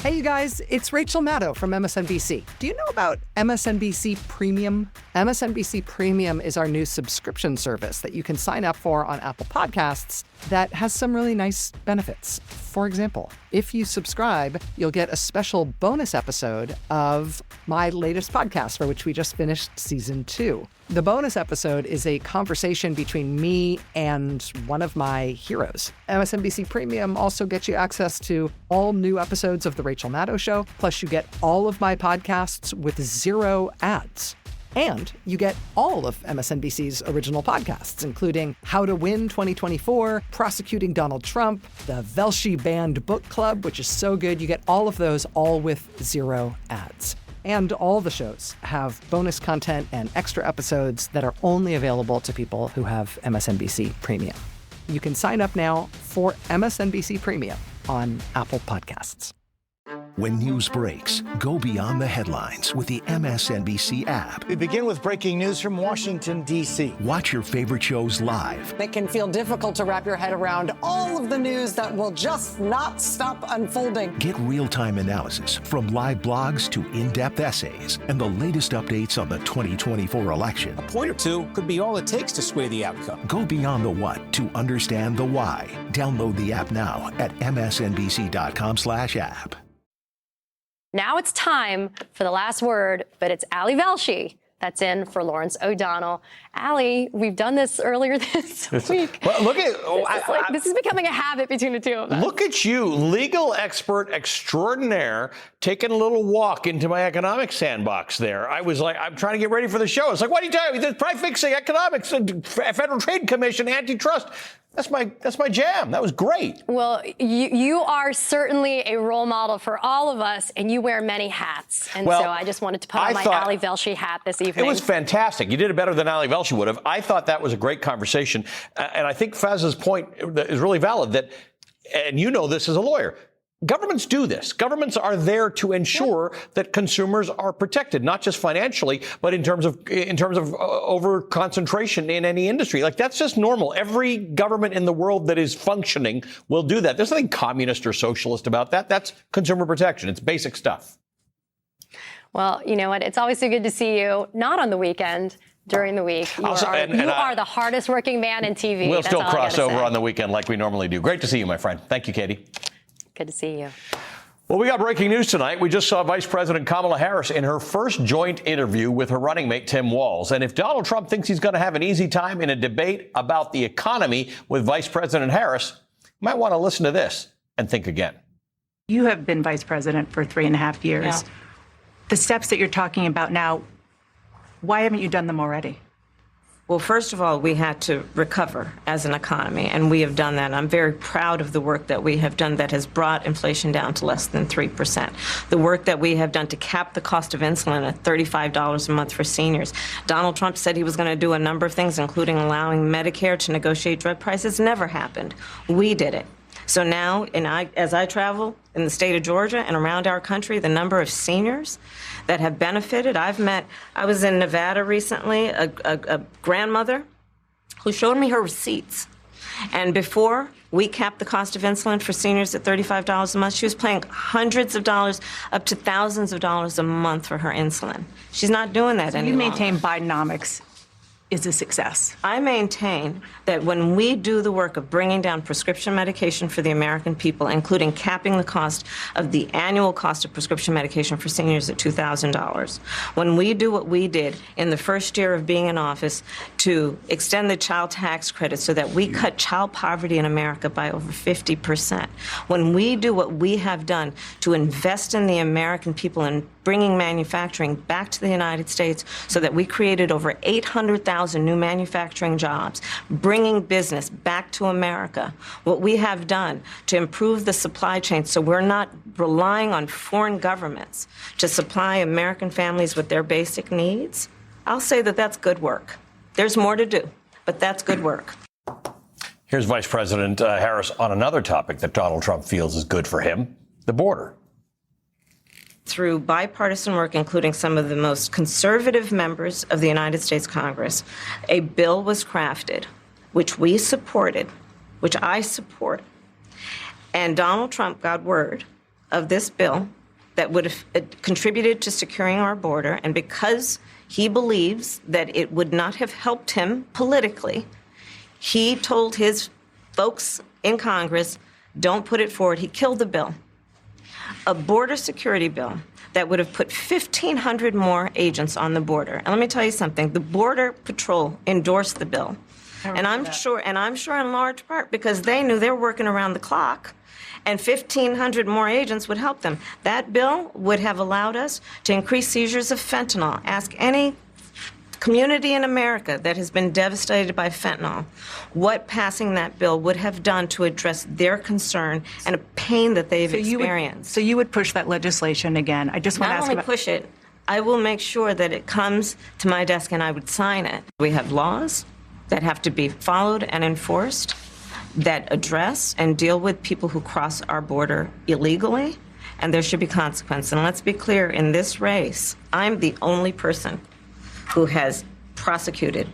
Hey, you guys, it's Rachel Maddow from MSNBC. Do you know about MSNBC Premium? MSNBC Premium is our new subscription service that you can sign up for on Apple Podcasts that has some really nice benefits. For example, if you subscribe, you'll get a special bonus episode of my latest podcast, for which we just finished season 2. The bonus episode is a conversation between me and one of my heroes. MSNBC Premium also gets you access to all new episodes of The Rachel Maddow Show, plus you get all of my podcasts with 0 ads. And you get all of MSNBC's original podcasts, including How to Win 2024, Prosecuting Donald Trump, the Velshi Banned Book Club, which is so good. You get all of those, all with 0 ads. And all the shows have bonus content and extra episodes that are only available to people who have MSNBC Premium. You can sign up now for MSNBC Premium on Apple Podcasts. When news breaks, go beyond the headlines with the MSNBC app. We begin with breaking news from Washington, D.C. Watch your favorite shows live. It can feel difficult to wrap your head around all of the news that will just not stop unfolding. Get real-time analysis from live blogs to in-depth essays and the latest updates on the 2024 election. A point or two could be all it takes to sway the outcome. Go beyond the what to understand the why. Download the app now at msnbc.com/app. Now it's time for the last word, but it's Ali Velshi that's in for Lawrence O'Donnell. Ali, we've done this earlier this week. Well, look at this is becoming a habit between the two of us. Look at you, legal expert extraordinaire, taking a little walk into my economic sandbox there. I was like, I'm trying to get ready for the show. It's like, what are you talking about? Price fixing, economics, Federal Trade Commission, antitrust. That's my jam. That was great. Well, you are certainly a role model for all of us, and you wear many hats. And so I just wanted to put on my Ali Velshi hat this evening. It was fantastic. You did it better than Ali Velshi would have. I thought that was a great conversation. And I think Faz's point is really valid that, and you know this as a lawyer, governments do this. Governments are there to ensure that consumers are protected, not just financially, but in terms of over concentration in any industry. Like, that's just normal. Every government in the world that is functioning will do that. There's nothing communist or socialist about that. That's consumer protection. It's basic stuff. Well, you know what? It's always so good to see you, not on the weekend, during the week. You are the hardest working man in TV. We'll still cross over on the weekend like we normally do. Great to see you, my friend. Thank you, Katie. Good to see you. Well, we got breaking news tonight. We just saw Vice President Kamala Harris in her first joint interview with her running mate, Tim Walz. And if Donald Trump thinks he's going to have an easy time in a debate about the economy with Vice President Harris, you might want to listen to this and think again. You have been vice president for 3.5 years. Yeah. The steps that you're talking about now, why haven't you done them already? Well, first of all, we had to recover as an economy, and we have done that. I'm very proud of the work that we have done that has brought inflation down to less than 3%. The work that we have done to cap the cost of insulin at $35 a month for seniors. Donald Trump said he was going to do a number of things, including allowing Medicare to negotiate drug prices. Never happened. We did it. So now, as I travel in the state of Georgia and around our country, the number of seniors that have benefited, I was in Nevada recently, a grandmother who showed me her receipts. And before we capped the cost of insulin for seniors at $35 a month, she was paying hundreds of dollars, up to thousands of dollars a month for her insulin. She's not doing that anymore. You maintain Bidenomics is a success. I maintain that when we do the work of bringing down prescription medication for the American people, including capping the cost of the annual cost of prescription medication for seniors at $2,000, when we do what we did in the first year of being in office to extend the child tax credit so that we cut child poverty in America by over 50%, when we do what we have done to invest in the American people and bringing manufacturing back to the United States so that we created over 800,000 new manufacturing jobs, bringing business back to America, what we have done to improve the supply chain so we're not relying on foreign governments to supply American families with their basic needs, I'll say that that's good work. There's more to do, but that's good work. Here's Vice President Harris on another topic that Donald Trump feels is good for him, the border. Through bipartisan work, including some of the most conservative members of the United States Congress, a bill was crafted, which we supported, which I support. And Donald Trump got word of this bill that would have contributed to securing our border, and because he believes that it would not have helped him politically, he told his folks in Congress, don't put it forward. He killed the bill. A border security bill that would have put 1,500 more agents on the border. And let me tell you something, the Border Patrol endorsed the bill. And I'm sure in large part because they knew they were working around the clock, and 1,500 more agents would help them. That bill would have allowed us to increase seizures of fentanyl. Ask any community in America that has been devastated by fentanyl what passing that bill would have done to address their concern and a pain that they've experienced. So you would push that legislation again? I just want to ask about... Not only push it, I will make sure that it comes to my desk and I would sign it. We have laws that have to be followed and enforced that address and deal with people who cross our border illegally, and there should be consequence. And let's be clear, in this race, I'm the only person who has prosecuted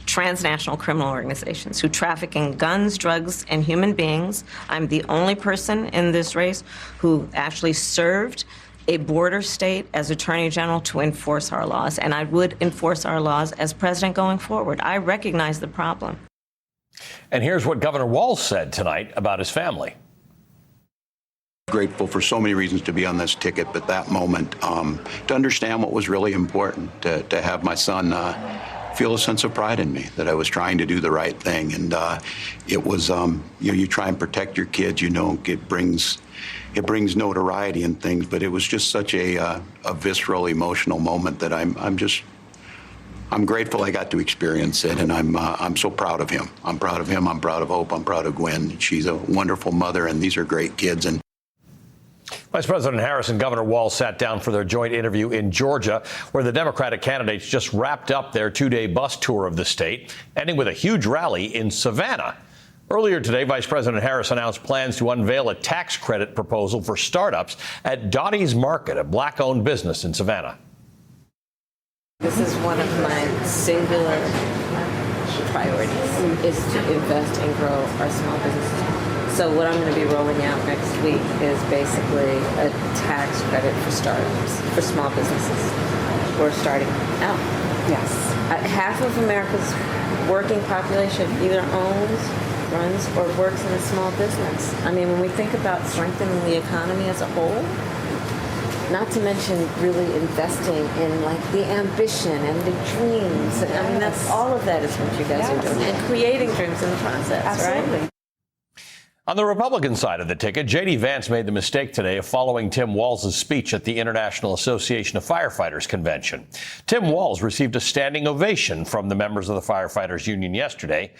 transnational criminal organizations who traffic in guns, drugs, and human beings. I'm the only person in this race who actually served a border state as Attorney General to enforce our laws, and I would enforce our laws as president going forward. I recognize the problem. And here's what Governor Walz said tonight about his family. Grateful for so many reasons to be on this ticket, but that moment, to understand what was really important, to have my son feel a sense of pride in me, that I was trying to do the right thing. And it was, you try and protect your kids, it brings notoriety and things, but it was just such a visceral, emotional moment that I'm grateful I got to experience it, and I'm so proud of him. I'm proud of him. I'm proud of Hope. I'm proud of Gwen. She's a wonderful mother, and these are great kids. And Vice President Harris and Governor Walz sat down for their joint interview in Georgia, where the Democratic candidates just wrapped up their two-day bus tour of the state, ending with a huge rally in Savannah. Earlier today, Vice President Harris announced plans to unveil a tax credit proposal for startups at Dottie's Market, a black-owned business in Savannah. This is one of my singular priorities, is to invest and grow our small businesses. So what I'm going to be rolling out next week is basically a tax credit for startups, for small businesses. We're starting out. Yes. Half of America's working population either owns, runs, or works in a small business. I mean, when we think about strengthening the economy as a whole, not to mention really investing in like the ambition and the dreams. Yes. I mean, that's all of that is what you guys are doing, and creating dreams in the process. Absolutely. Right? On the Republican side of the ticket, J.D. Vance made the mistake today of following Tim Walz's speech at the International Association of Firefighters convention. Tim Walz received a standing ovation from the members of the Firefighters Union yesterday.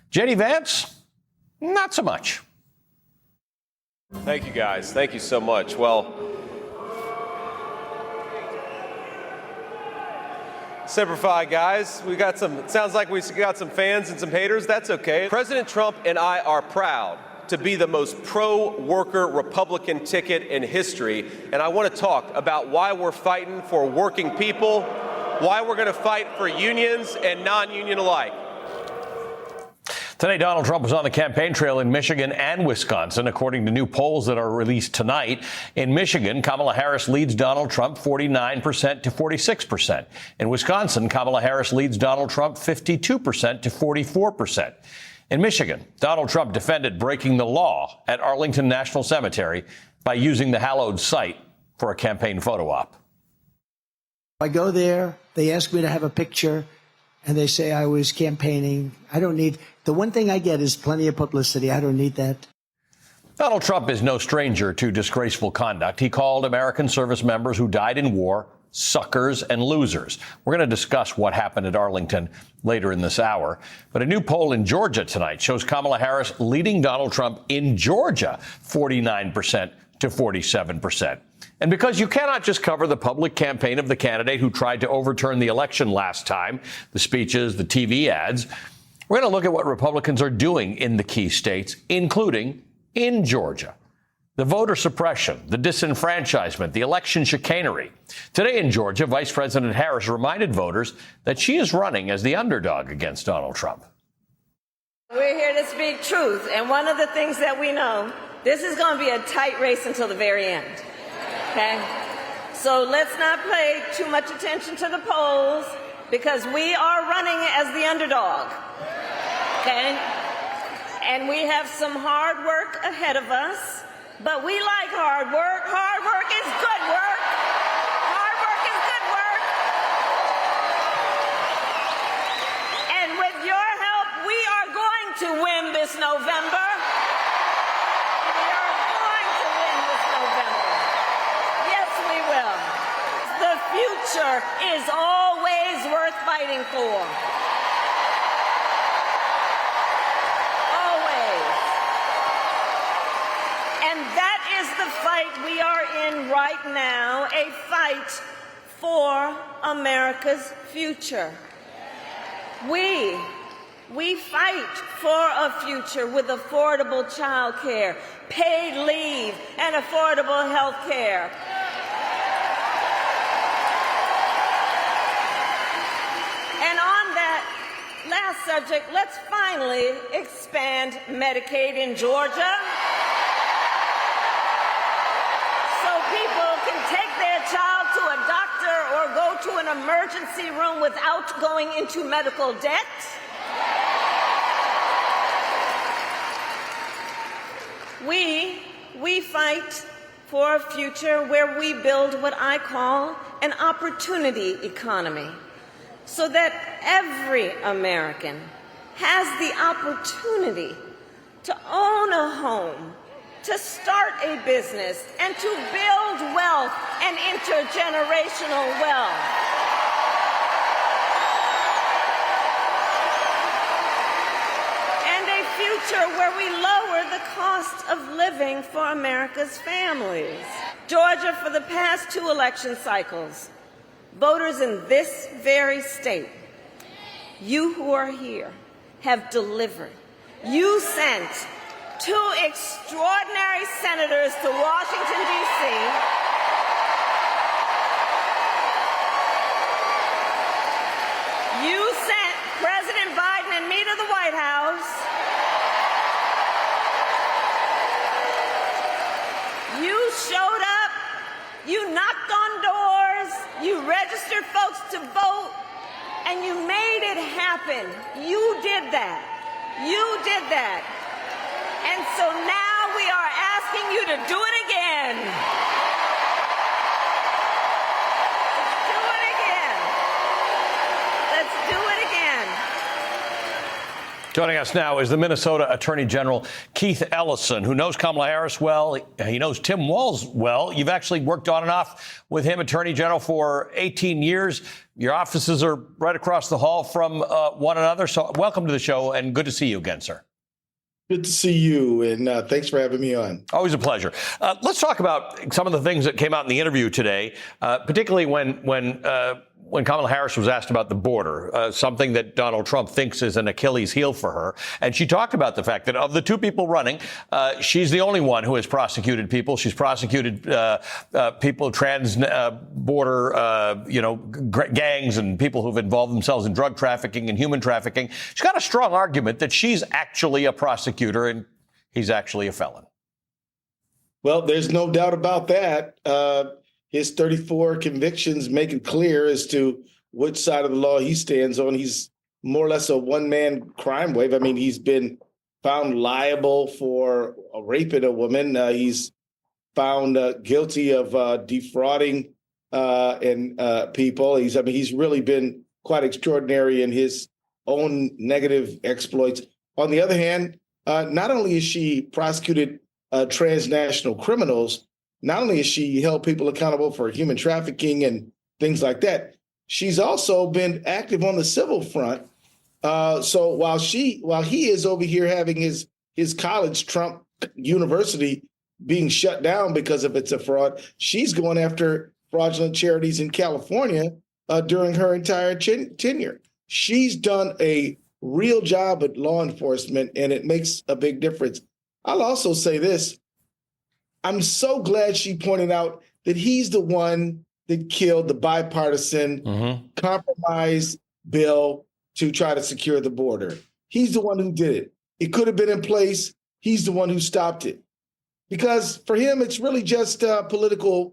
J.D. Vance, not so much. Thank you, guys. Thank you so much. Well, Semper Fi, guys. It sounds like we got some fans and some haters. That's okay. President Trump and I are proud to be the most pro-worker Republican ticket in history. And I want to talk about why we're fighting for working people, why we're going to fight for unions and non-union alike. Today, Donald Trump was on the campaign trail in Michigan and Wisconsin, according to new polls that are released tonight. In Michigan, Kamala Harris leads Donald Trump 49% to 46%. In Wisconsin, Kamala Harris leads Donald Trump 52% to 44%. In Michigan, Donald Trump defended breaking the law at Arlington National Cemetery by using the hallowed site for a campaign photo op. I go there, they ask me to have a picture, and they say I was campaigning. I don't need, the one thing I get is plenty of publicity. I don't need that. Donald Trump is no stranger to disgraceful conduct. He called American service members who died in war suckers and losers. We're going to discuss what happened at Arlington later in this hour. But a new poll in Georgia tonight shows Kamala Harris leading Donald Trump in Georgia 49% to 47%. And because you cannot just cover the public campaign of the candidate who tried to overturn the election last time, the speeches, the TV ads, we're going to look at what Republicans are doing in the key states, including in Georgia. The voter suppression, the disenfranchisement, the election chicanery. Today in Georgia, Vice President Harris reminded voters that she is running as the underdog against Donald Trump. We're here to speak truth. And one of the things that we know This is going to be a tight race until the very end, okay? So let's not pay too much attention to the polls because we are running as the underdog, okay? And we have some hard work ahead of us, but we like hard work. Hard work is good work. Hard work is good work. And with your help, we are going to win this November. We are going to win this November. Yes, we will. The future is always worth fighting for. And that is the fight we are in right now, a fight for America's future. We fight for a future with affordable child care, paid leave, and affordable health care. And on that last subject, let's finally expand Medicaid in Georgia. People can take their child to a doctor or go to an emergency room without going into medical debt. We fight for a future where we build what I call an opportunity economy, so that every American has the opportunity to own a home, to start a business, and to build wealth and intergenerational wealth. And a future where we lower the cost of living for America's families. Georgia, for the past 2 election cycles, voters in this very state, you who are here, have delivered. You sent 2 extraordinary senators to Washington, D.C. You sent President Biden and me to the White House. You showed up. You knocked on doors. You registered folks to vote. And you made it happen. You did that. You did that. And so now we are asking you to do it again. Let's do it again. Joining us now is the Minnesota Attorney General, Keith Ellison, who knows Kamala Harris well. He knows Tim Walz well. You've actually worked on and off with him, Attorney General, for 18 years. Your offices are right across the hall from one another. So welcome to the show, and good to see you again, sir. Good to see you, and thanks for having me on. Always a pleasure. Let's talk about some of the things that came out in the interview today, particularly when Kamala Harris was asked about the border, something that Donald Trump thinks is an Achilles heel for her. And she talked about the fact that of the 2 people running, she's the only one who has prosecuted people. She's prosecuted people, border, gangs and people who've involved themselves in drug trafficking and human trafficking. She's got a strong argument that she's actually a prosecutor and he's actually a felon. Well, there's no doubt about that. His 34 convictions make it clear as to which side of the law he stands on. He's more or less a one-man crime wave. I mean, he's been found liable for raping a woman. He's found guilty of defrauding people. He's really been quite extraordinary in his own negative exploits. On the other hand, not only has she prosecuted transnational criminals, not only has she held people accountable for human trafficking and things like that, she's also been active on the civil front. So while he is over here having his college, Trump University, being shut down because of it's a fraud, she's going after fraudulent charities in California during her entire tenure. She's done a real job at law enforcement, and it makes a big difference. I'll also say this. I'm so glad she pointed out that he's the one that killed the bipartisan compromise bill to try to secure the border. He's the one who did it. It could have been in place. He's the one who stopped it. because for him, it's really just a political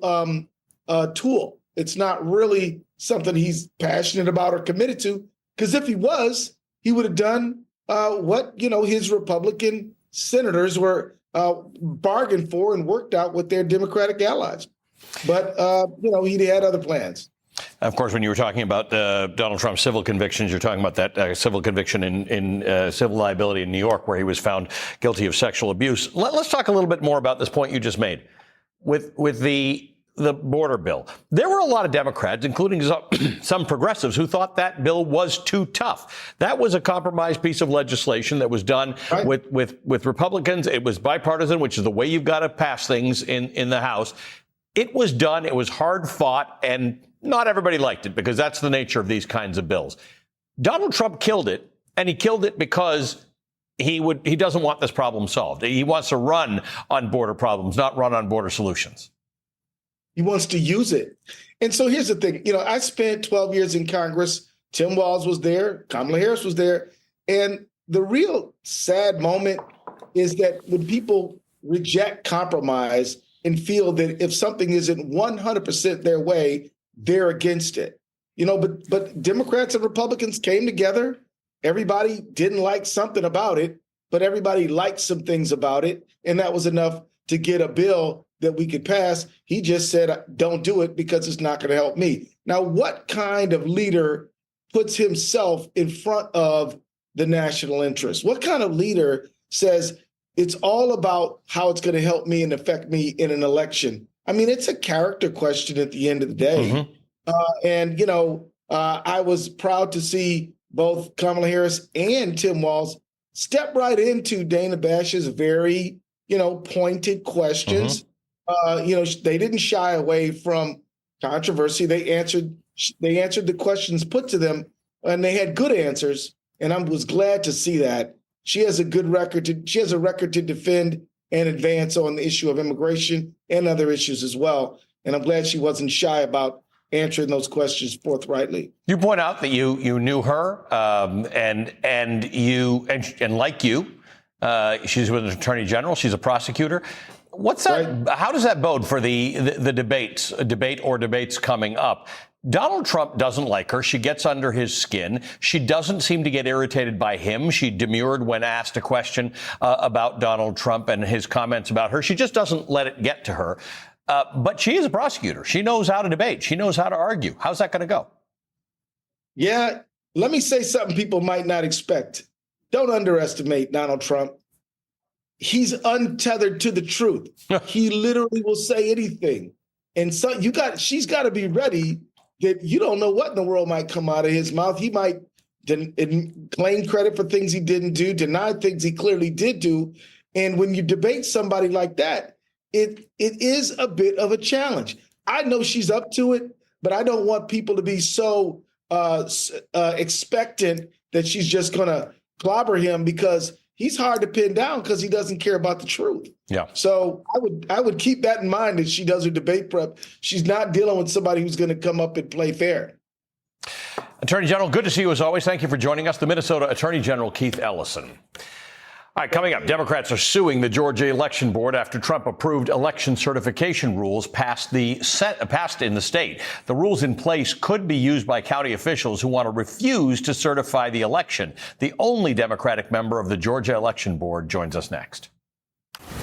tool. It's not really something he's passionate about or committed to, because if he was, he would have done what, his Republican senators were bargained for and worked out with their Democratic allies. But, he had other plans. Of course, when you were talking about Donald Trump's civil convictions, you're talking about that civil conviction in civil liability in New York, where he was found guilty of sexual abuse. Let's talk a little bit more about this point you just made with the border bill. There were a lot of Democrats, including some progressives, who thought that bill was too tough. That was a compromise piece of legislation that was done with Republicans. It was bipartisan, which is the way you've got to pass things in the House. It was done. It was hard fought, and not everybody liked it, because that's the nature of these kinds of bills. Donald Trump killed it, and he killed it because he doesn't want this problem solved. He wants to run on border problems, not run on border solutions. He wants to use it. And so here's the thing. I spent 12 years in Congress. Tim Walz was there. Kamala Harris was there. And the real sad moment is that when people reject compromise and feel that if something isn't 100% their way, they're against it. But Democrats and Republicans came together. Everybody didn't like something about it, but everybody liked some things about it. And that was enough to get a bill that we could pass. He just said, don't do it because it's not going to help me. Now, what kind of leader puts himself in front of the national interest? What kind of leader says it's all about how it's going to help me and affect me in an election? I mean, it's a character question at the end of the day. Mm-hmm. I was proud to see both Kamala Harris and Tim Walz step right into Dana Bash's very, pointed questions. Mm-hmm. They didn't shy away from controversy. They answered the questions put to them, and they had good answers. And I was glad to see that. She has a good record. She has a record to defend and advance on the issue of immigration and other issues as well. And I'm glad she wasn't shy about answering those questions forthrightly. You point out that you knew her, and like you, she's with an attorney general. She's a prosecutor. What's that? Right. How does that bode for the debates coming up? Donald Trump doesn't like her. She gets under his skin. She doesn't seem to get irritated by him. She demurred when asked a question about Donald Trump and his comments about her. She just doesn't let it get to her. But she is a prosecutor. She knows how to debate. She knows how to argue. How's that going to go? Yeah, let me say something people might not expect. Don't underestimate Donald Trump. He's untethered to the truth. He literally will say anything. And so she's got to be ready that you don't know what in the world might come out of his mouth. He might claim credit for things he didn't do, deny things he clearly did do. And when you debate somebody like that, it is a bit of a challenge. I know she's up to it, but I don't want people to be so expectant that she's just going to clobber him, because he's hard to pin down because he doesn't care about the truth. Yeah. So I would keep that in mind as she does her debate prep. She's not dealing with somebody who's going to come up and play fair. Attorney General, good to see you as always. Thank you for joining us. The Minnesota Attorney General, Keith Ellison. All right, coming up, Democrats are suing the Georgia Election Board after Trump approved election certification rules passed in the state. The rules in place could be used by county officials who want to refuse to certify the election. The only Democratic member of the Georgia Election Board joins us next.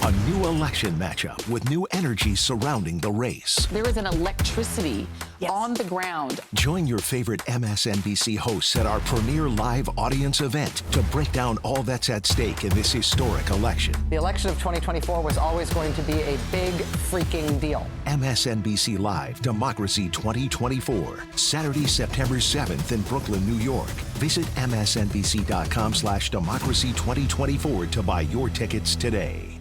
A new election matchup with new energy surrounding the race. There is an electricity on the ground. Join your favorite MSNBC hosts at our premier live audience event to break down all that's at stake in this historic election. The election of 2024 was always going to be a big freaking deal. MSNBC Live Democracy 2024, Saturday, September 7th in Brooklyn, New York. Visit msnbc.com/democracy 2024 to buy your tickets today.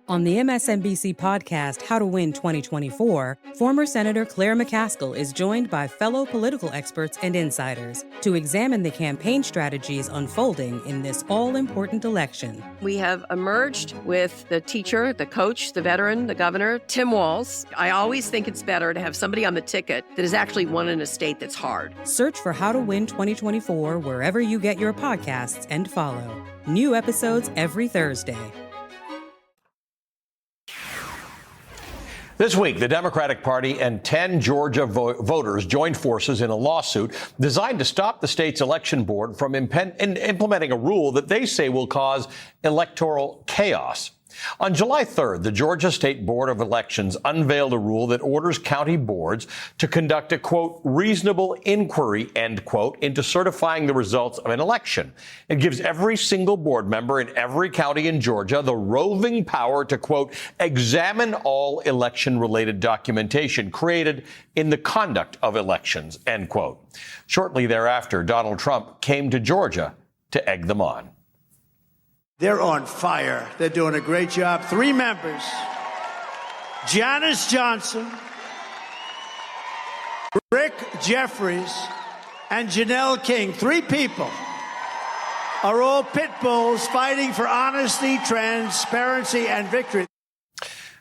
On the MSNBC podcast, How to Win 2024, former Senator Claire McCaskill is joined by fellow political experts and insiders to examine the campaign strategies unfolding in this all-important election. We have emerged with the teacher, the coach, the veteran, the governor, Tim Walz. I always think it's better to have somebody on the ticket that has actually won in a state that's hard. Search for How to Win 2024 wherever you get your podcasts and follow. New episodes every Thursday. This week, the Democratic Party and 10 Georgia voters joined forces in a lawsuit designed to stop the state's election board from implementing a rule that they say will cause electoral chaos. On July 3rd, the Georgia State Board of Elections unveiled a rule that orders county boards to conduct a, quote, reasonable inquiry, end quote, into certifying the results of an election. It gives every single board member in every county in Georgia the roving power to, quote, examine all election-related documentation created in the conduct of elections, end quote. Shortly thereafter, Donald Trump came to Georgia to egg them on. They're on fire. They're doing a great job. 3 members, Janice Johnson, Rick Jeffries, and Janelle King. 3 people are all pit bulls fighting for honesty, transparency, and victory.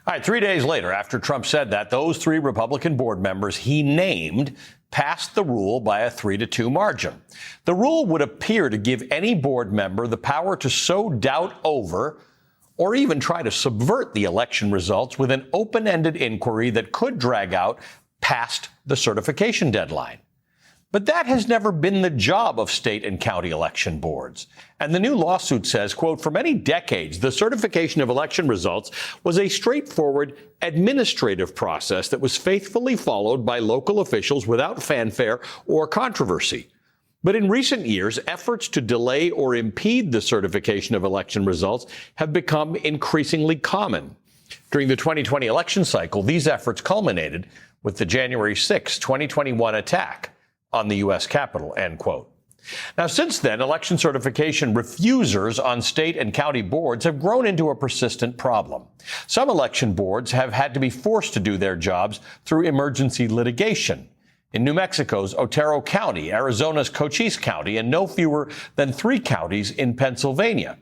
All right, 3 days later, after Trump said that, those 3 Republican board members he named passed the rule by a 3-2 margin. The rule would appear to give any board member the power to sow doubt over or even try to subvert the election results with an open-ended inquiry that could drag out past the certification deadline. But that has never been the job of state and county election boards. And the new lawsuit says, quote, for many decades, the certification of election results was a straightforward administrative process that was faithfully followed by local officials without fanfare or controversy. But in recent years, efforts to delay or impede the certification of election results have become increasingly common. During the 2020 election cycle, these efforts culminated with the January 6, 2021 attack on the U.S. Capitol, end quote. Now, since then, election certification refusers on state and county boards have grown into a persistent problem. Some election boards have had to be forced to do their jobs through emergency litigation. In New Mexico's Otero County, Arizona's Cochise County, and no fewer than 3 counties in Pennsylvania.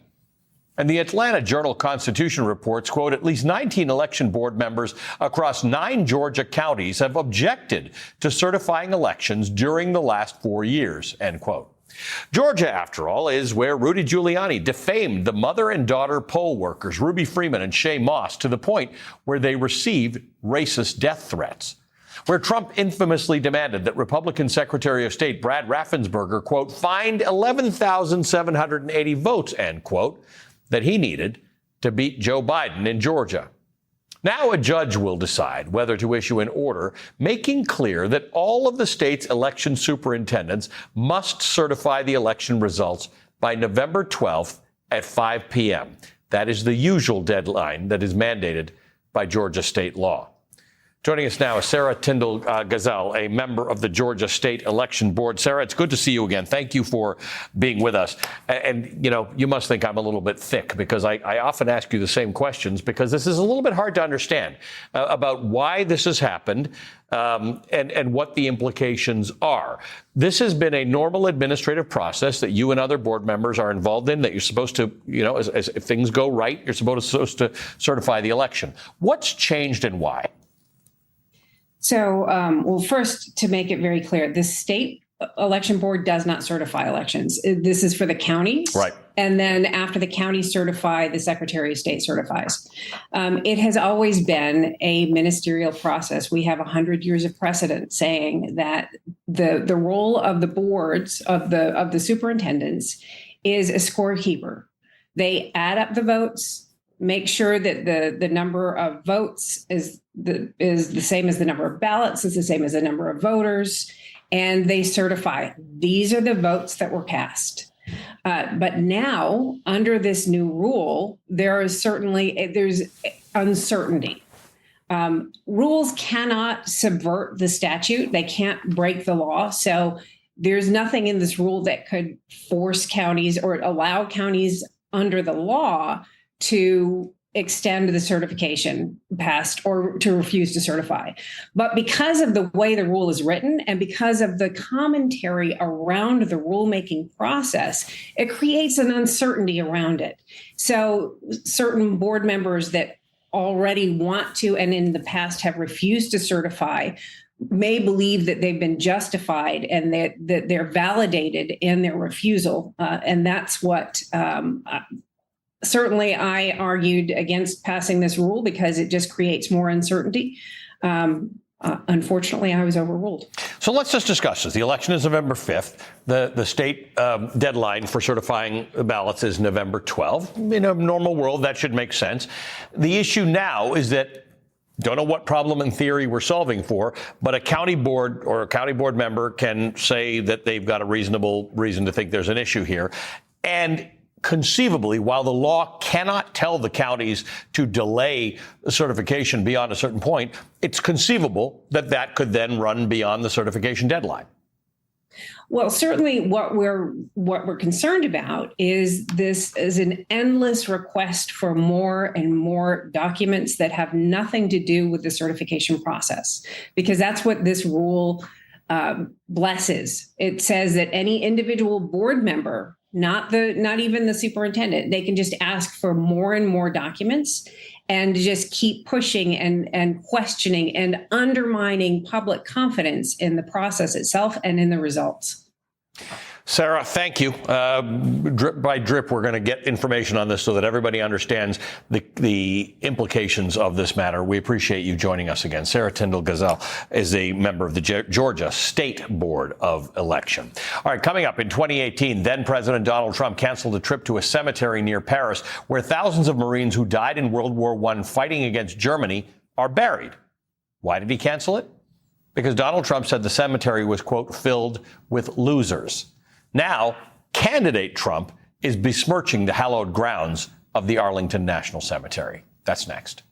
And the Atlanta Journal-Constitution reports, quote, at least 19 election board members across 9 Georgia counties have objected to certifying elections during the last 4 years, end quote. Georgia, after all, is where Rudy Giuliani defamed the mother and daughter poll workers, Ruby Freeman and Shay Moss, to the point where they received racist death threats. Where Trump infamously demanded that Republican Secretary of State Brad Raffensperger, quote, find 11,780 votes, end quote, that he needed to beat Joe Biden in Georgia. Now a judge will decide whether to issue an order making clear that all of the state's election superintendents must certify the election results by November 12th at 5 p.m. That is the usual deadline that is mandated by Georgia state law. Joining us now is Sara Tindall Ghazal, a member of the Georgia State Election Board. Sara, it's good to see you again. Thank you for being with us. And, you know, you must think I'm a little bit thick because I often ask you the same questions because this is a little bit hard to understand about why this has happened and what the implications are. This has been a normal administrative process that you and other board members are involved in, that you're supposed to, you know, as if things go right, you're supposed to certify the election. What's changed and why? So, well, first, to make it very clear, the state election board does not certify elections. This is for the counties. Right. And then after the counties certify, the Secretary of State certifies. It has always been a ministerial process. We have 100 years of precedent saying that the role of the boards, of the superintendents, is a scorekeeper. They add up the votes, make sure that the number of votes is the same as the number of ballots, is the same as the number of voters, and they certify these are the votes that were cast. But now, under this new rule, there's uncertainty. Rules cannot subvert the statute; they can't break the law. So there's nothing in this rule that could force counties or allow counties under the law to extend the certification past or to refuse to certify. But because of the way the rule is written and because of the commentary around the rulemaking process, it creates an uncertainty around it. So certain board members that already want to and in the past have refused to certify may believe that they've been justified and that they're validated in their refusal. And that's what Certainly, I argued against passing this rule because it just creates more uncertainty. Unfortunately, I was overruled. So let's just discuss this. The election is November 5th. The state deadline for certifying the ballots is November 12th. In a normal world, that should make sense. The issue now is that, don't know what problem in theory we're solving for, but a county board or a county board member can say that they've got a reasonable reason to think there's an issue here. And conceivably, while the law cannot tell the counties to delay the certification beyond a certain point, it's conceivable that that could then run beyond the certification deadline. Well, certainly what we're concerned about is this is an endless request for more and more documents that have nothing to do with the certification process, because that's what this rule blesses. It says that any individual board member, not even the superintendent, they can just ask for more and more documents and just keep pushing and questioning and undermining public confidence in the process itself and in the results. Sara, thank you. Drip by drip, we're going to get information on this so that everybody understands the implications of this matter. We appreciate you joining us again. Sara Tindall Ghazal is a member of the Georgia State Board of Election. All right, coming up in 2018, then President Donald Trump canceled a trip to a cemetery near Paris where thousands of Marines who died in World War I fighting against Germany are buried. Why did he cancel it? Because Donald Trump said the cemetery was, quote, filled with losers. Now, candidate Trump is besmirching the hallowed grounds of the Arlington National Cemetery. That's next.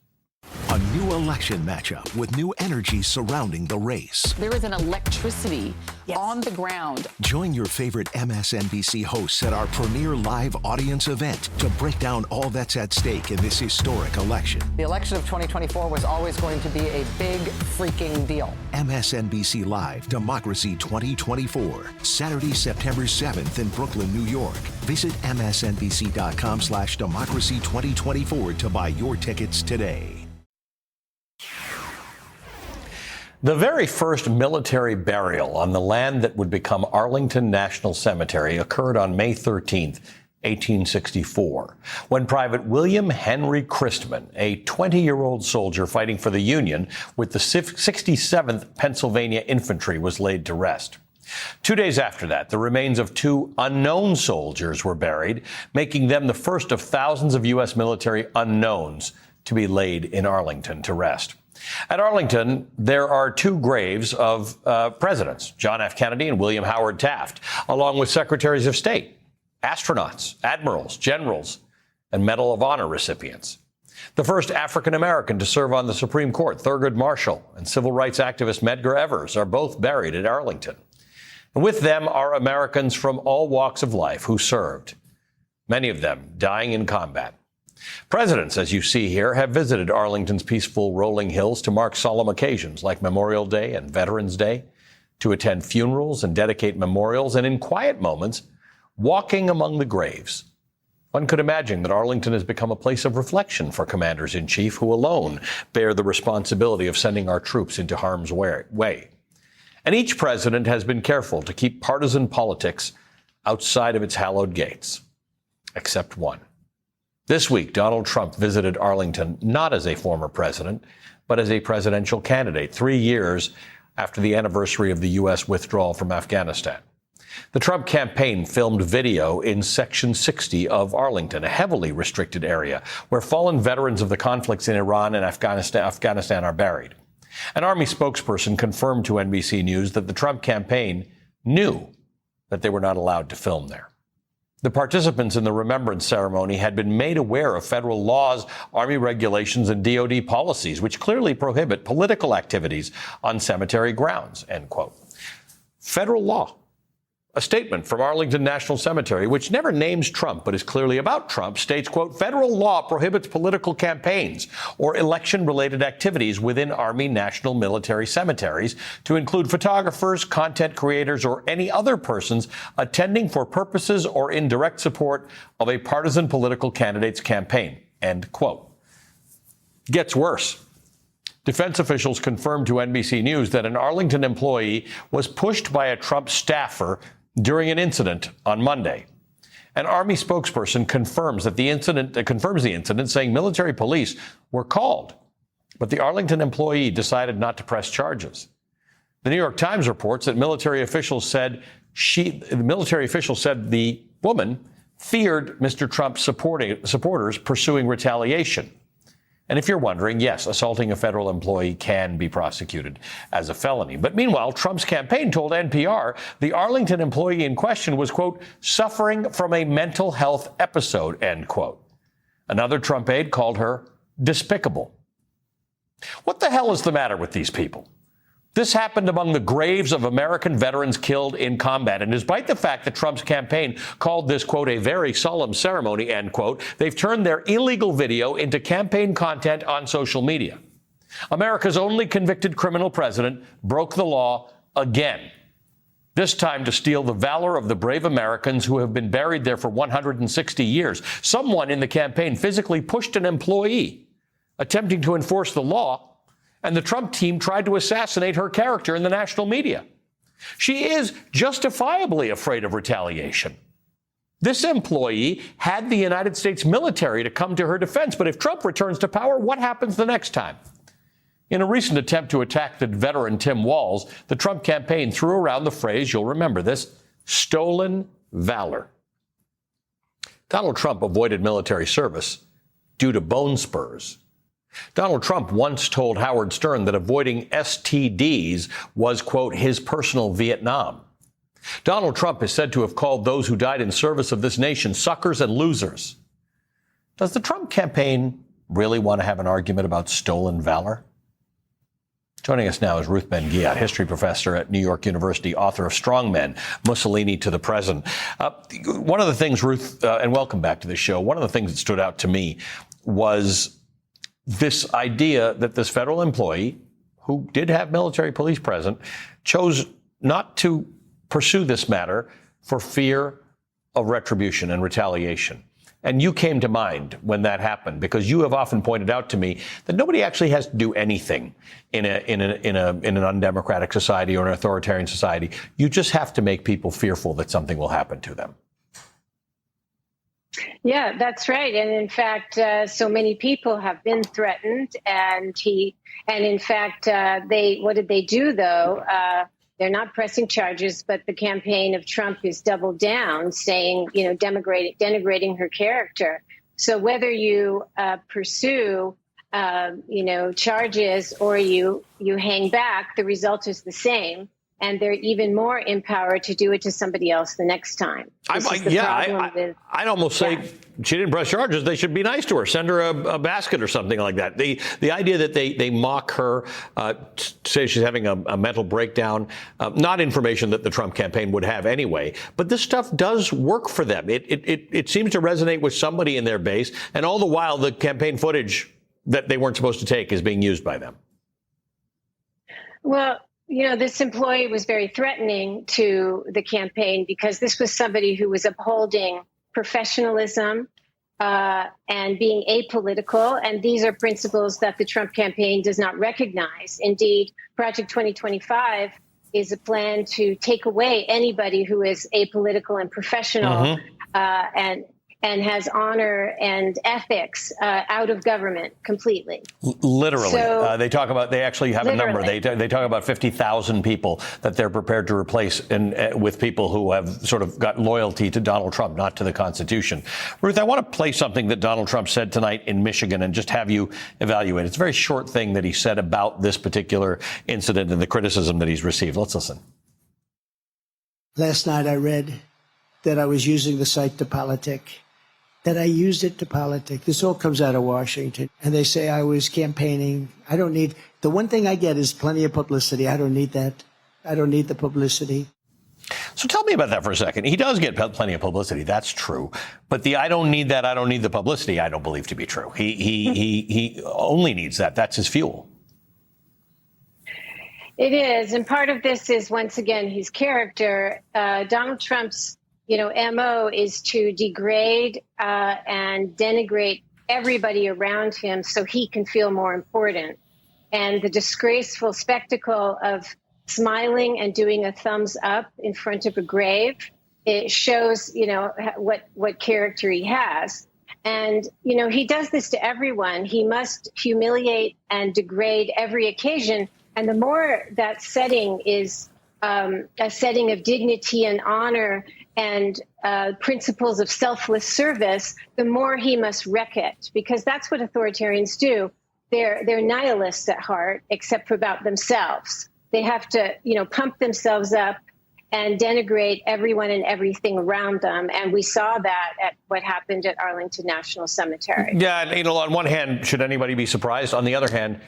A new election matchup with new energy surrounding the race. There is an electricity on the ground. Join your favorite MSNBC hosts at our premier live audience event to break down all that's at stake in this historic election. The election of 2024 was always going to be a big freaking deal. MSNBC Live Democracy 2024, Saturday, September 7th in Brooklyn, New York. Visit msnbc.com/democracy 2024 to buy your tickets today. The very first military burial on the land that would become Arlington National Cemetery occurred on May 13th, 1864, when Private William Henry Christman, a 20-year-old soldier fighting for the Union with the 67th Pennsylvania Infantry, was laid to rest. 2 days after that, the remains of two unknown soldiers were buried, making them the first of thousands of U.S. military unknowns to be laid in Arlington to rest. At Arlington, there are two graves of presidents, John F. Kennedy and William Howard Taft, along with secretaries of state, astronauts, admirals, generals, and Medal of Honor recipients. The first African-American to serve on the Supreme Court, Thurgood Marshall, and civil rights activist Medgar Evers are both buried at Arlington. And with them are Americans from all walks of life who served, many of them dying in combat. Presidents, as you see here, have visited Arlington's peaceful rolling hills to mark solemn occasions like Memorial Day and Veterans Day, to attend funerals and dedicate memorials, and in quiet moments, walking among the graves. One could imagine that Arlington has become a place of reflection for commanders-in-chief who alone bear the responsibility of sending our troops into harm's way. And each president has been careful to keep partisan politics outside of its hallowed gates, except one. This week, Donald Trump visited Arlington not as a former president, but as a presidential candidate, 3 years after the anniversary of the U.S. withdrawal from Afghanistan. The Trump campaign filmed video in Section 60 of Arlington, a heavily restricted area where fallen veterans of the conflicts in Iran and Afghanistan are buried. An Army spokesperson confirmed to NBC News that the Trump campaign knew that they were not allowed to film there. The participants in the remembrance ceremony had been made aware of federal laws, Army regulations, and DOD policies, which clearly prohibit political activities on cemetery grounds, end quote. Federal law. A statement from Arlington National Cemetery, which never names Trump but is clearly about Trump, states, quote, federal law prohibits political campaigns or election-related activities within Army National Military Cemeteries to include photographers, content creators, or any other persons attending for purposes or in direct support of a partisan political candidate's campaign, end quote. Gets worse. Defense officials confirmed to NBC News that an Arlington employee was pushed by a Trump staffer during an incident on Monday. An Army spokesperson confirms the incident, saying military police were called, but the Arlington employee decided not to press charges. The New York Times reports that military officials said the woman feared Mr. Trump's supporters pursuing retaliation. And if you're wondering, yes, assaulting a federal employee can be prosecuted as a felony. But meanwhile, Trump's campaign told NPR the Arlington employee in question was, quote, suffering from a mental health episode, end quote. Another Trump aide called her despicable. What the hell is the matter with these people? This happened among the graves of American veterans killed in combat. And despite the fact that Trump's campaign called this, quote, a very solemn ceremony, end quote, they've turned their illegal video into campaign content on social media. America's only convicted criminal president broke the law again, this time to steal the valor of the brave Americans who have been buried there for 160 years. Someone in the campaign physically pushed an employee attempting to enforce the law, and the Trump team tried to assassinate her character in the national media. She is justifiably afraid of retaliation. This employee had the United States military to come to her defense, but if Trump returns to power, what happens the next time? In a recent attempt to attack the veteran Tim Walz, the Trump campaign threw around the phrase, you'll remember this, stolen valor. Donald Trump avoided military service due to bone spurs. Donald Trump once told Howard Stern that avoiding STDs was, quote, his personal Vietnam. Donald Trump is said to have called those who died in service of this nation suckers and losers. Does the Trump campaign really want to have an argument about stolen valor? Joining us now is Ruth Ben-Ghiat, history professor at New York University, author of Strong Men, Mussolini to the Present. One of the things, Ruth, and welcome back to the show, one of the things that stood out to me was this idea that this federal employee, who did have military police present, chose not to pursue this matter for fear of retribution and retaliation. And you came to mind when that happened, because you have often pointed out to me that nobody actually has to do anything in an undemocratic society or an authoritarian society. You just have to make people fearful that something will happen to them. Yeah, that's right. And in fact, so many people have been threatened. And in fact, what did they do, though? They're not pressing charges, but the campaign of Trump is doubled down, saying, denigrating her character. So whether you pursue, charges or you hang back, the result is the same. And they're even more empowered to do it to somebody else the next time. I'd almost say she didn't press charges. They should be nice to her. Send her a basket or something like that. The idea that they mock her, say she's having a mental breakdown, not information that the Trump campaign would have anyway. But this stuff does work for them. It seems to resonate with somebody in their base. And all the while, the campaign footage that they weren't supposed to take is being used by them. Well, this employee was very threatening to the campaign because this was somebody who was upholding professionalism and being apolitical. And these are principles that the Trump campaign does not recognize. Indeed, Project 2025 is a plan to take away anybody who is apolitical and professional and has honor and ethics out of government completely. Literally. So, they actually have a number. They talk about 50,000 people that they're prepared to replace with people who have sort of got loyalty to Donald Trump, not to the Constitution. Ruth, I want to play something that Donald Trump said tonight in Michigan and just have you evaluate. It's a very short thing that he said about this particular incident and the criticism that he's received. Let's listen. Last night I read that I was using the site to politic. That I used it to politic. This all comes out of Washington. And they say I was campaigning. The one thing I get is plenty of publicity. I don't need that. I don't need the publicity. So tell me about that for a second. He does get plenty of publicity. That's true. But I don't need that, I don't need the publicity, I don't believe to be true. He only needs that. That's his fuel. It is. And part of this is, once again, his character. Donald Trump's MO is to degrade and denigrate everybody around him so he can feel more important. And the disgraceful spectacle of smiling and doing a thumbs up in front of a grave it shows, what character he has. And, he does this to everyone. He must humiliate and degrade every occasion. And the more that setting is a setting of dignity and honor and principles of selfless service, the more he must wreck it, because that's what authoritarians do. They're nihilists at heart, except for about themselves. They have to, pump themselves up and denigrate everyone and everything around them. And we saw that at what happened at Arlington National Cemetery. Yeah, and on one hand, should anybody be surprised? On the other hand,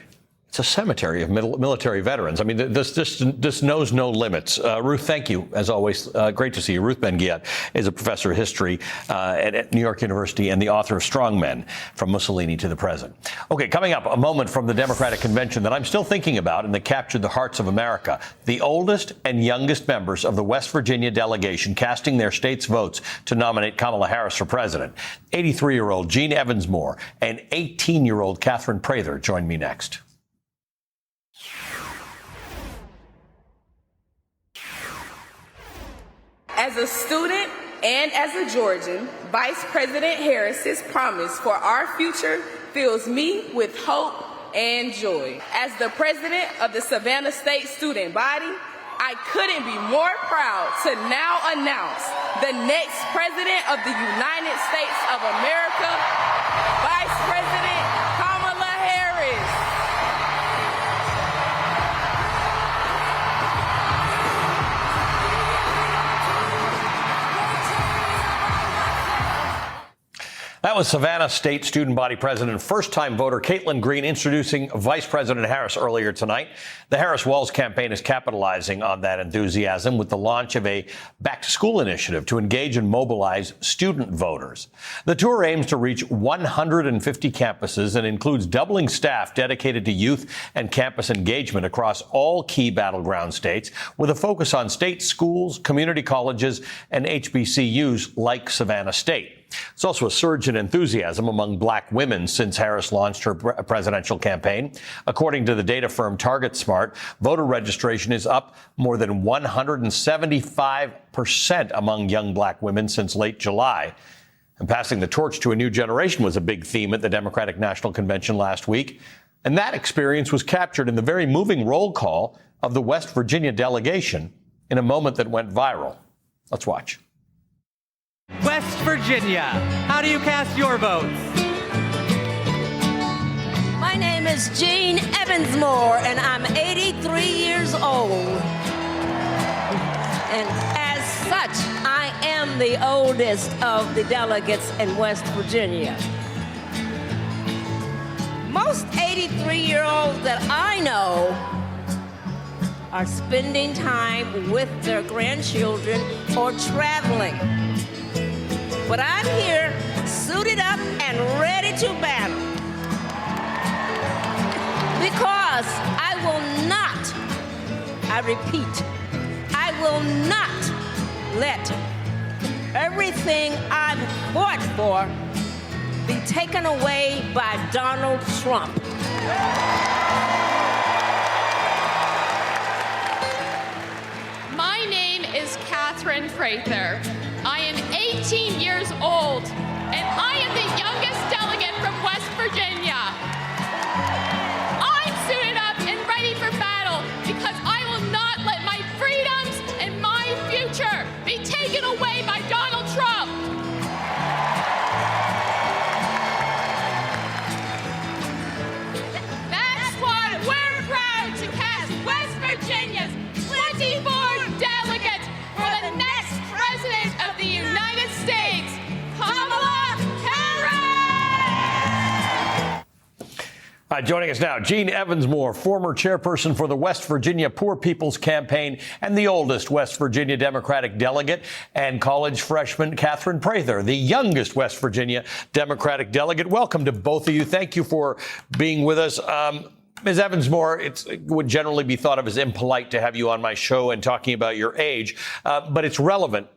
it's a cemetery of military veterans. I mean, this knows no limits. Ruth, thank you, as always. Great to see you. Ruth Ben-Ghiat is a professor of history at New York University and the author of Strong Men, From Mussolini to the Present. Okay, coming up, a moment from the Democratic Convention that I'm still thinking about and that captured the hearts of America. The oldest and youngest members of the West Virginia delegation casting their state's votes to nominate Kamala Harris for president. 83-year-old Jean Evansmore and 18-year-old Kathryn Prather join me next. As a student and as a Georgian, Vice President Harris's promise for our future fills me with hope and joy. As the president of the Savannah State Student Body, I couldn't be more proud to now announce the next president of the United States of America, Vice President Kamala Harris. That was Savannah State Student Body President and first-time voter Caitlin Green introducing Vice President Harris earlier tonight. The Harris Walls campaign is capitalizing on that enthusiasm with the launch of a back-to-school initiative to engage and mobilize student voters. The tour aims to reach 150 campuses and includes doubling staff dedicated to youth and campus engagement across all key battleground states, with a focus on state schools, community colleges, and HBCUs like Savannah State. It's also a surge in enthusiasm among black women since Harris launched her presidential campaign. According to the data firm TargetSmart, voter registration is up more than 175% among young black women since late July. And passing the torch to a new generation was a big theme at the Democratic National Convention last week. And that experience was captured in the very moving roll call of the West Virginia delegation in a moment that went viral. Let's watch. West Virginia, how do you cast your votes? My name is Jean Evansmore, and I'm 83 years old. And as such, I am the oldest of the delegates in West Virginia. Most 83-year-olds that I know are spending time with their grandchildren or traveling. But I'm here, suited up and ready to battle. Because I will not, I repeat, I will not let everything I've fought for be taken away by Donald Trump. My name is Kathryn Prather. I am 18 years old, and I am the youngest delegate from West Virginia. I'm suited up and ready for battle because I will not let my freedoms and my future be taken away by Donald Trump. That's why we're proud to cast West Virginia's 24 delegates for the next president of the United States, Kamala Harris! Joining us now, Jean Evansmore, former chairperson for the West Virginia Poor People's Campaign and the oldest West Virginia Democratic delegate, and college freshman Kathryn Prather, the youngest West Virginia Democratic delegate. Welcome to both of you. Thank you for being with us. Ms. Evansmore, it would generally be thought of as impolite to have you on my show and talking about your age, but it's relevant.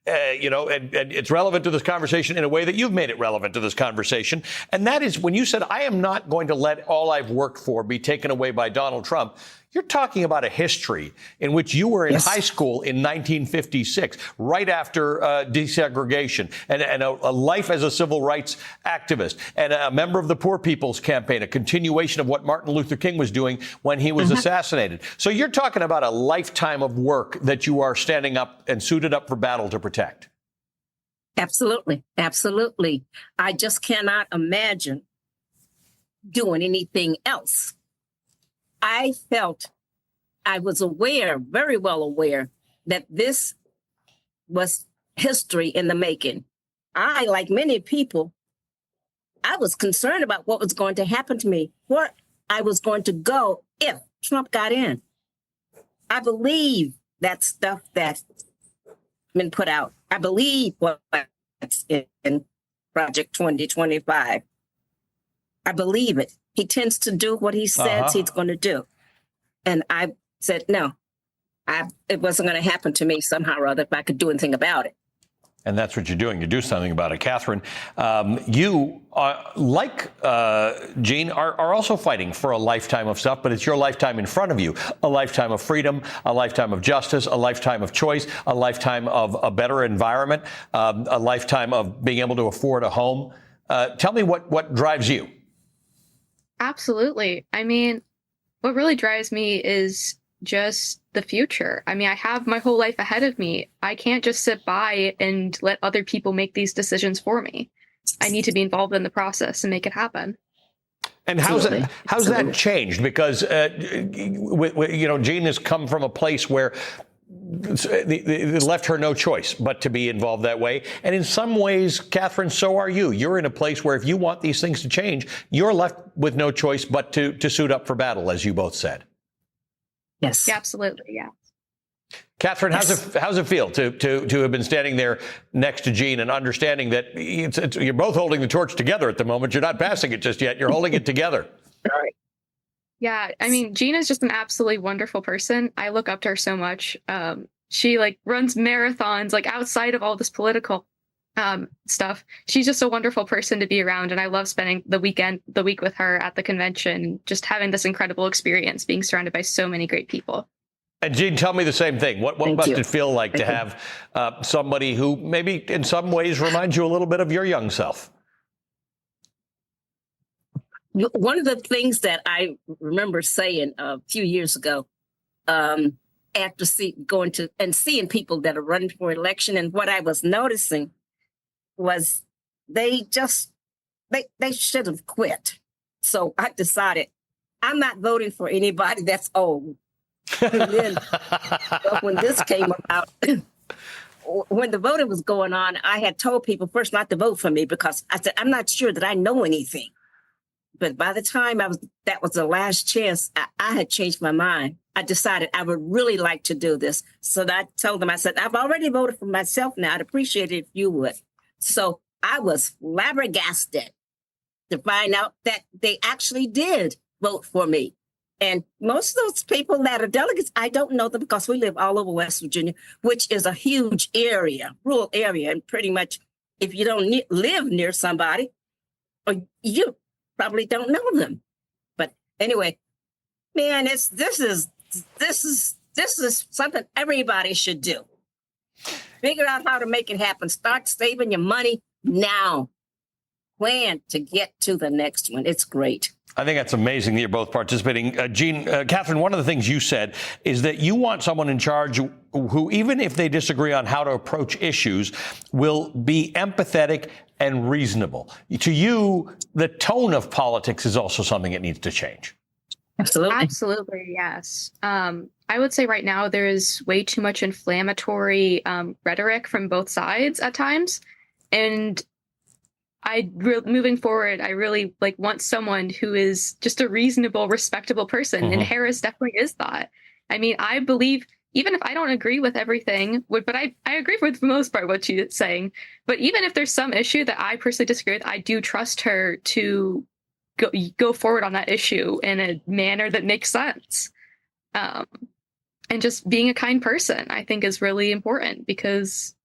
And it's relevant to this conversation in a way that you've made it relevant to this conversation. And that is when you said, I am not going to let all I've worked for be taken away by Donald Trump. You're talking about a history in which you were in high school in 1956, right after desegregation, and a life as a civil rights activist, and a member of the Poor People's Campaign, a continuation of what Martin Luther King was doing when he was assassinated. So you're talking about a lifetime of work that you are standing up and suited up for battle to protect. Absolutely. Absolutely. I just cannot imagine doing anything else. I was aware, very well aware, that this was history in the making. I, like many people, I was concerned about what was going to happen to me, where I was going to go if Trump got in. I believe that stuff that's been put out. I believe what's in Project 2025. I believe it. He tends to do what he says he's going to do. And I said, no, it wasn't going to happen to me somehow or other if I could do anything about it. And that's what you're doing. You do something about it. Kathryn, you, like Jean, are also fighting for a lifetime of stuff, but it's your lifetime in front of you. A lifetime of freedom, a lifetime of justice, a lifetime of choice, a lifetime of a better environment, a lifetime of being able to afford a home. Tell me what drives you. Absolutely. I mean, what really drives me is just the future. I mean, I have my whole life ahead of me. I can't just sit by and let other people make these decisions for me. I need to be involved in the process and make it happen. And how's that changed? Because Jean has come from a place where it left her no choice but to be involved that way. And in some ways, Kathryn, so are you. You're in a place where if you want these things to change, you're left with no choice but to suit up for battle, as you both said. Yes. Yeah, absolutely. Yeah. Kathryn, how's it feel to have been standing there next to Jean and understanding that you're both holding the torch together at the moment? You're not passing it just yet. You're holding it together. All right. Yeah, I mean, Jean is just an absolutely wonderful person. I look up to her so much. She runs marathons outside of all this political stuff. She's just a wonderful person to be around, and I love spending the week with her at the convention, just having this incredible experience, being surrounded by so many great people. And Jean, tell me the same thing. What must it feel like to have somebody who maybe in some ways reminds you a little bit of your young self? One of the things that I remember saying a few years ago, after going to and seeing people that are running for election, and what I was noticing was they should have quit. So I decided I'm not voting for anybody that's old. And then when this came about, when the voting was going on, I had told people first not to vote for me because I said, I'm not sure that I know anything. But by the time that was the last chance, I had changed my mind. I decided I would really like to do this. So I told them, I said, I've already voted for myself now. I'd appreciate it if you would. So I was flabbergasted to find out that they actually did vote for me. And most of those people that are delegates, I don't know them because we live all over West Virginia, which is a huge area, rural area. And pretty much if you don't live near somebody, or you probably don't know them. But anyway, man, this is something everybody should do. Figure out how to make it happen. Start saving your money now. Plan to get to the next one. It's great. I think that's amazing that you're both participating. Jean, Kathryn, one of the things you said is that you want someone in charge who, even if they disagree on how to approach issues, will be empathetic and reasonable. To you, the tone of politics is also something that needs to change. Absolutely, yes. I would say right now there is way too much inflammatory rhetoric from both sides at times. And moving forward, I really want someone who is just a reasonable, respectable person. And Harris definitely is that. I mean, I believe, even if I don't agree with everything, but I agree for the most part what she's saying. But even if there's some issue that I personally disagree with, I do trust her to go forward on that issue in a manner that makes sense. And just being a kind person, I think, is really important, because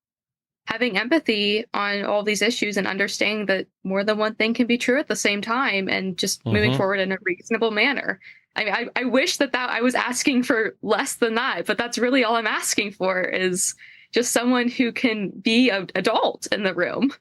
having empathy on all these issues and understanding that more than one thing can be true at the same time, and just moving forward in a reasonable manner. I mean, I wish that I was asking for less than that, but that's really all I'm asking for is just someone who can be an adult in the room.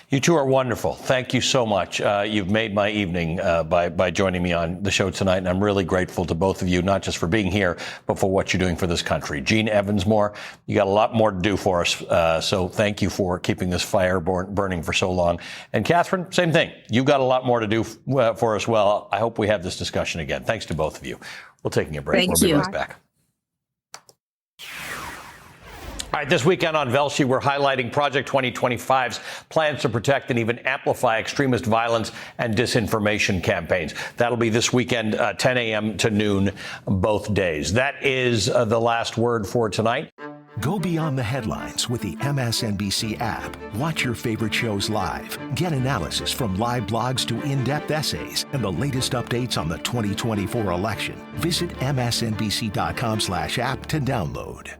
You two are wonderful. Thank you so much. You've made my evening by joining me on the show tonight, and I'm really grateful to both of you, not just for being here, but for what you're doing for this country. Gene Evansmore, you got a lot more to do for us, so thank you for keeping this fire burning for so long. And Kathryn, same thing. You've got a lot more to do for us. Well, I hope we have this discussion again. Thanks to both of you. We're taking a break. We'll be right back. All right, this weekend on Velshi, we're highlighting Project 2025's plans to protect and even amplify extremist violence and disinformation campaigns. That'll be this weekend, 10 a.m. to noon, both days. That is the last word for tonight. Go beyond the headlines with the MSNBC app. Watch your favorite shows live. Get analysis from live blogs to in-depth essays and the latest updates on the 2024 election. Visit msnbc.com/app to download.